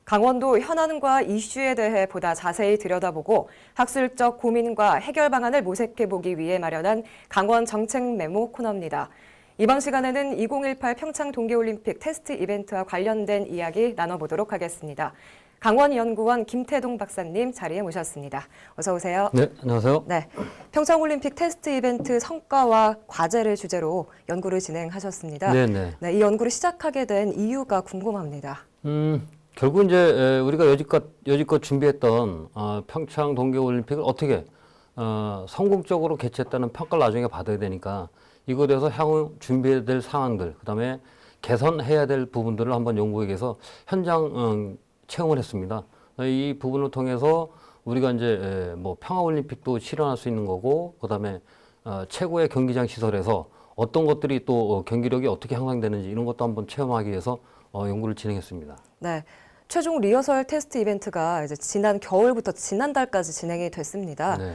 강원도 현안과 이슈에 대해 보다 자세히 들여다보고 학술적 고민과 해결 방안을 모색해보기 위해 마련한 강원 정책 메모 코너입니다. 이번 시간에는 2018 평창 동계올림픽 테스트 이벤트와 관련된 이야기 나눠보도록 하겠습니다. 강원연구원 김태동 박사님 자리에 모셨습니다. 어서 오세요. 네, 안녕하세요. 네, 평창올림픽 테스트 이벤트 성과와 과제를 주제로 연구를 진행하셨습니다. 네. 이 연구를 시작하게 된 이유가 궁금합니다. 결국 이제 우리가 여지껏 준비했던 평창 동계올림픽을 어떻게 성공적으로 개최했다는 평가를 나중에 받아야 되니까 이거에 대해서 향후 준비해야 될 상황들, 그다음에 개선해야 될 부분들을 한번 연구하기 위해서 현장 체험을 했습니다. 이 부분을 통해서 우리가 이제 뭐 평화올림픽도 실현할 수 있는 거고, 그다음에 최고의 경기장 시설에서 어떤 것들이 또 경기력이 어떻게 향상되는지 이런 것도 한번 체험하기 위해서 연구를 진행했습니다. 네, 최종 리허설 테스트 이벤트가 이제 지난 겨울부터 지난달까지 진행이 됐습니다. 네.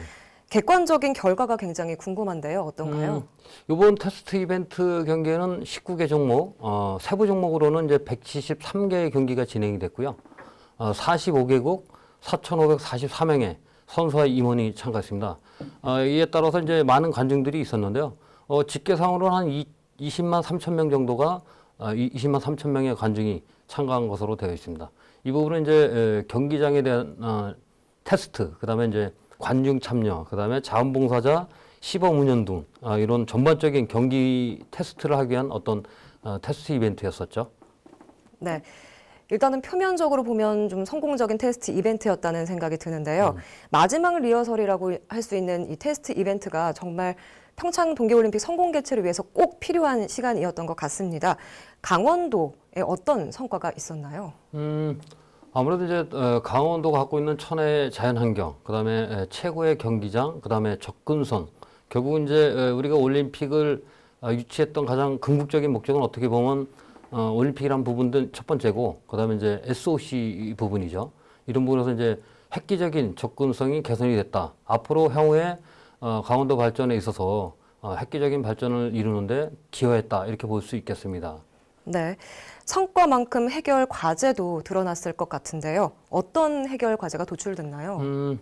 객관적인 결과가 굉장히 궁금한데요. 어떤가요? 이번 테스트 이벤트 경기에는 19개 종목, 세부 종목으로는 이제 173개의 경기가 진행이 됐고요. 45개국 4,544명의 선수와 임원이 참가했습니다. 이에 따라서 이제 많은 관중들이 있었는데요. 집계상으로는 한 20만 3천 명 정도가 20만 3천 명의 관중이 참가한 것으로 되어 있습니다. 이 부분은 이제 경기장에 대한 테스트, 그다음에 이제 관중 참여, 그다음에 자원봉사자 시범 운영 등 이런 전반적인 경기 테스트를 하기 위한 어떤 테스트 이벤트였었죠. 네. 일단은 표면적으로 보면 좀 성공적인 테스트 이벤트였다는 생각이 드는데요. 마지막 리허설이라고 할 수 있는 이 테스트 이벤트가 정말 평창 동계올림픽 성공 개최를 위해서 꼭 필요한 시간이었던 것 같습니다. 강원도에 어떤 성과가 있었나요? 아무래도 이제 강원도가 갖고 있는 천혜의 자연환경, 그다음에 최고의 경기장, 그다음에 접근선. 결국 이제 우리가 올림픽을 유치했던 가장 궁극적인 목적은 어떻게 보면 올림픽이란 부분들 첫 번째고, 그다음에 이제 SOC 부분이죠. 이런 부분에서 이제 획기적인 접근성이 개선이 됐다. 앞으로 향후에 강원도 발전에 있어서 획기적인 발전을 이루는데 기여했다. 이렇게 볼 수 있겠습니다. 네. 성과만큼 해결 과제도 드러났을 것 같은데요. 어떤 해결 과제가 도출됐나요?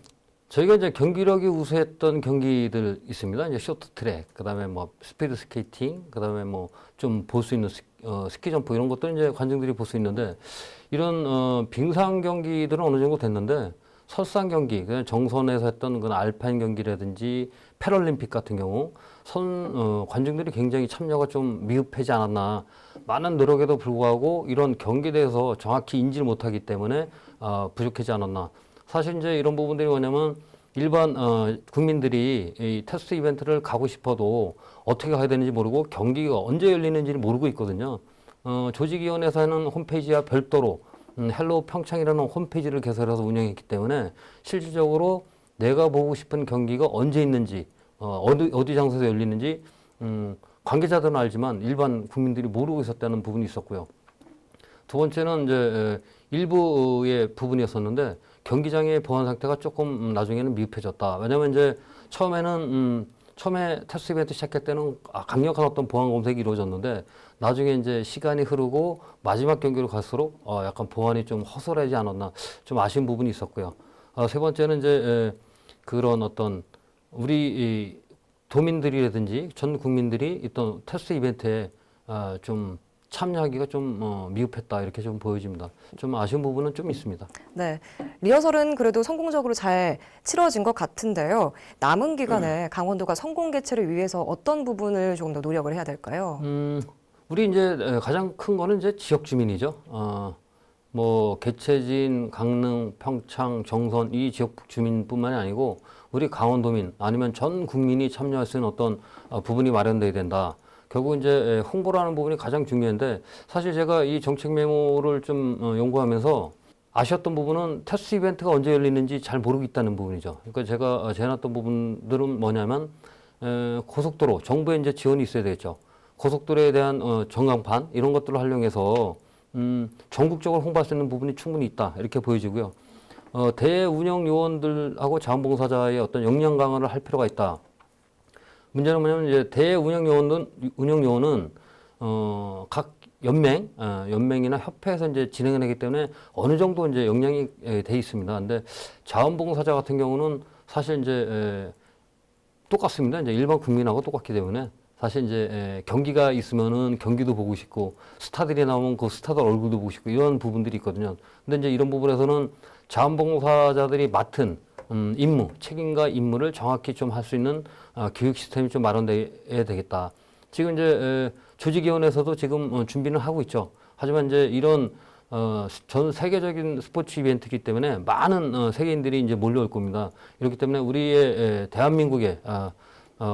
저희가 이제 경기력이 우수했던 경기들 있습니다. 이제 쇼트트랙, 그다음에 뭐 스피드 스케이팅, 그다음에 뭐 좀 볼 수 있는 스키 점프 이런 것도 이제 관중들이 볼 수 있는데, 이런 빙상 경기들은 어느 정도 됐는데 설상 경기, 그냥 정선에서 했던 그 알파인 경기라든지 패럴림픽 같은 경우 관중들이 굉장히 참여가 좀 미흡하지 않았나. 많은 노력에도 불구하고 이런 경기에 대해서 정확히 인지를 못하기 때문에 부족하지 않았나. 사실 이제 이런 부분들이 뭐냐면 일반 국민들이 이 테스트 이벤트를 가고 싶어도 어떻게 가야 되는지 모르고 경기가 언제 열리는지를 모르고 있거든요. 조직위원회에서는 홈페이지와 별도로 헬로 평창이라는 홈페이지를 개설해서 운영했기 때문에 실질적으로 내가 보고 싶은 경기가 언제 있는지, 어디 장소에서 열리는지 관계자들은 알지만 일반 국민들이 모르고 있었다는 부분이 있었고요. 두 번째는 이제 일부의 부분이었었는데 경기장의 보안 상태가 조금 나중에는 미흡해졌다. 왜냐하면 이제 처음에 테스트 이벤트 시작할 때는 강력한 어떤 보안 검색이 이루어졌는데 나중에 이제 시간이 흐르고 마지막 경기로 갈수록 약간 보안이 좀 허술하지 않았나, 좀 아쉬운 부분이 있었고요. 세 번째는 이제 그런 어떤 우리 도민들이라든지 전 국민들이 있던 테스트 이벤트에 좀 참여하기가 좀 미흡했다, 이렇게 좀 보여집니다. 좀 아쉬운 부분은 좀 있습니다. 네, 리허설은 그래도 성공적으로 잘 치러진 것 같은데요. 남은 기간에 강원도가 성공 개최를 위해서 어떤 부분을 조금 더 노력을 해야 될까요? 우리 이제 가장 큰 거는 이제 지역 주민이죠. 뭐 개최진, 강릉, 평창, 정선 이 지역 주민뿐만이 아니고 우리 강원도민 아니면 전 국민이 참여할 수 있는 어떤 부분이 마련돼야 된다. 결국 이제 홍보라는 부분이 가장 중요한데, 사실 제가 이 정책 메모를 좀 연구하면서 아쉬웠던 부분은 테스트 이벤트가 언제 열리는지 잘 모르고 있다는 부분이죠. 그러니까 제가 제안했던 부분들은 뭐냐면 고속도로, 정부에 이제 지원이 있어야 되겠죠. 고속도로에 대한 전광판 이런 것들을 활용해서 전국적으로 홍보할 수 있는 부분이 충분히 있다, 이렇게 보여지고요. 대운영 요원들하고 자원봉사자의 어떤 역량 강화를 할 필요가 있다. 문제는 뭐냐면 이제 대운영 요원은 각 연맹이나 협회에서 이제 진행을 하기 때문에 어느 정도 이제 역량이 돼 있습니다. 근데 자원봉사자 같은 경우는 사실 이제 똑같습니다. 이제 일반 국민하고 똑같기 때문에 사실 이제 경기가 있으면은 경기도 보고 싶고 스타들이 나오면 그 스타들 얼굴도 보고 싶고 이런 부분들이 있거든요. 근데 이제 이런 부분에서는 자원봉사자들이 맡은 임무, 책임과 임무를 정확히 좀 할 수 있는 교육 시스템이 좀 마련돼야 되겠다. 지금 이제 조직위원회에서도 지금 준비는 하고 있죠. 하지만 이제 이런 전 세계적인 스포츠 이벤트이기 때문에 많은 세계인들이 이제 몰려올 겁니다. 이렇기 때문에 우리의 대한민국의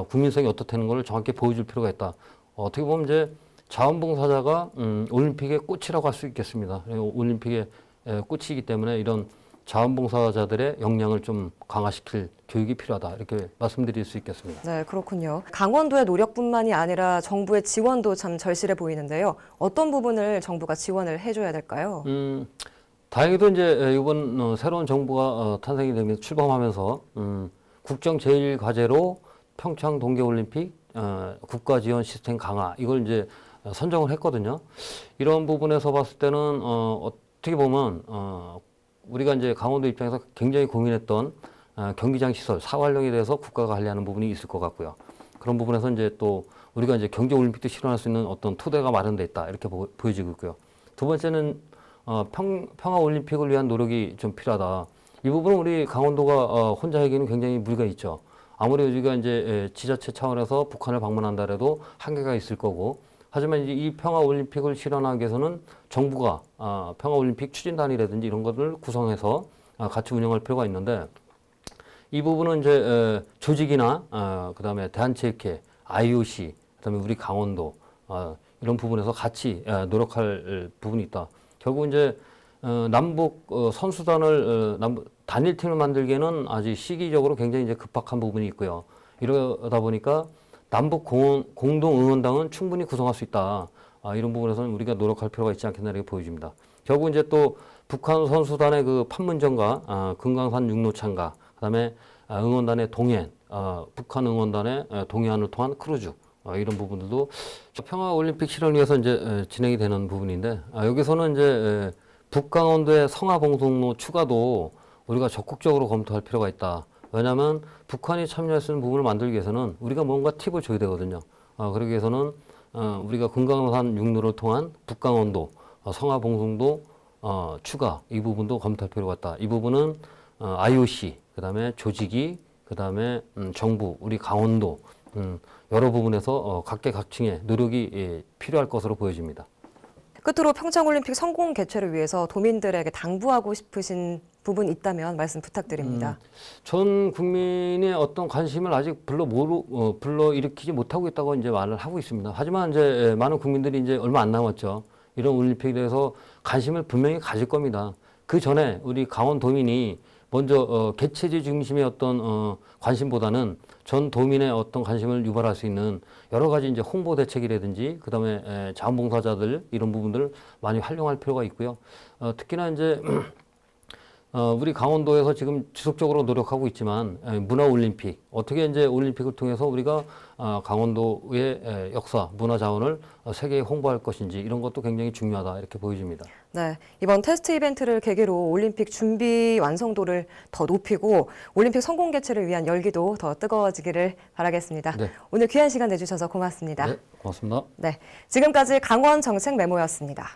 국민성이 어떻다는 걸 정확히 보여줄 필요가 있다. 어떻게 보면 이제 자원봉사자가 올림픽의 꽃이라고 할 수 있겠습니다. 올림픽의 꽃이기 때문에 이런 자원봉사자들의 역량을 좀 강화시킬 교육이 필요하다. 이렇게 말씀드릴 수 있겠습니다. 네, 그렇군요. 강원도의 노력뿐만이 아니라 정부의 지원도 참 절실해 보이는데요. 어떤 부분을 정부가 지원을 해줘야 될까요? 다행히도 이제 이번 새로운 정부가 탄생이 되면서 출범하면서 국정 제일 과제로 평창 동계올림픽 국가 지원 시스템 강화 이걸 이제 선정을 했거든요. 이런 부분에서 봤을 때는 어떻게 보면 우리가 이제 강원도 입장에서 굉장히 고민했던 경기장 시설 사활용에 대해서 국가가 하려는 부분이 있을 것 같고요. 그런 부분에서 이제 또 우리가 이제 경제 올림픽도 실현할 수 있는 어떤 토대가 마련돼 있다 이렇게 보여지고 있고요. 두 번째는 평화 올림픽을 위한 노력이 좀 필요하다. 이 부분은 우리 강원도가 혼자 하기에는 굉장히 무리가 있죠. 아무리 우리가 이제 지자체 차원에서 북한을 방문한다 해도 한계가 있을 거고. 하지만 이제 이 평화 올림픽을 실현하기 위해서는 정부가 평화 올림픽 추진단이라든지 이런 것을 구성해서 같이 운영할 필요가 있는데 이 부분은 이제 조직이나 그다음에 대한체육회, IOC, 그다음에 우리 강원도 이런 부분에서 같이 노력할 부분이 있다. 결국 이제 남북 선수단을 단일팀을 만들기에는 아직 시기적으로 굉장히 이제 급박한 부분이 있고요. 이러다 보니까 남북 공동 응원당은 충분히 구성할 수 있다. 이런 부분에서는 우리가 노력할 필요가 있지 않겠나 이렇게 보여집니다. 결국 이제 또 북한 선수단의 그 판문점과 금강산 육로창가, 그다음에 응원단의 동해안, 북한 응원단의 동해안을 통한 크루즈 이런 부분들도 평화 올림픽 실현을 위해서 이제 진행이 되는 부분인데 여기서는 이제 북강원도의 성화봉송로 추가도 우리가 적극적으로 검토할 필요가 있다. 왜냐하면 북한이 참여할 수 있는 부분을 만들기 위해서는 우리가 뭔가 팁을 줘야 되거든요. 그러기 위해서는 우리가 금강산 육로를 통한 북강원도, 성화봉송도 추가 이 부분도 검토할 필요가 있다. 이 부분은 IOC, 그다음에 조직이, 그다음에 정부, 우리 강원도 여러 부분에서 각계각층의 노력이 필요할 것으로 보여집니다. 끝으로 평창올림픽 성공 개최를 위해서 도민들에게 당부하고 싶으신 부분 있다면 말씀 부탁드립니다. 전 국민의 어떤 관심을 아직 불러 일으키지 못하고 있다고 이제 말을 하고 있습니다. 하지만 이제 많은 국민들이 이제 얼마 안 남았죠. 이런 올림픽에 대해서 관심을 분명히 가질 겁니다. 그 전에 우리 강원도민이 먼저 개최지 중심의 어떤 관심보다는 전 도민의 어떤 관심을 유발할 수 있는 여러 가지 이제 홍보 대책이라든지 그다음에 자원봉사자들 이런 부분들을 많이 활용할 필요가 있고요. 특히나 이제 우리 강원도에서 지금 지속적으로 노력하고 있지만 문화올림픽 어떻게 이제 올림픽을 통해서 우리가 강원도의 역사, 문화 자원을 세계에 홍보할 것인지 이런 것도 굉장히 중요하다 이렇게 보여집니다. 네, 이번 테스트 이벤트를 계기로 올림픽 준비 완성도를 더 높이고 올림픽 성공 개최를 위한 열기도 더 뜨거워지기를 바라겠습니다. 네. 오늘 귀한 시간 내주셔서 고맙습니다. 네, 고맙습니다. 네, 지금까지 강원 정책 메모였습니다.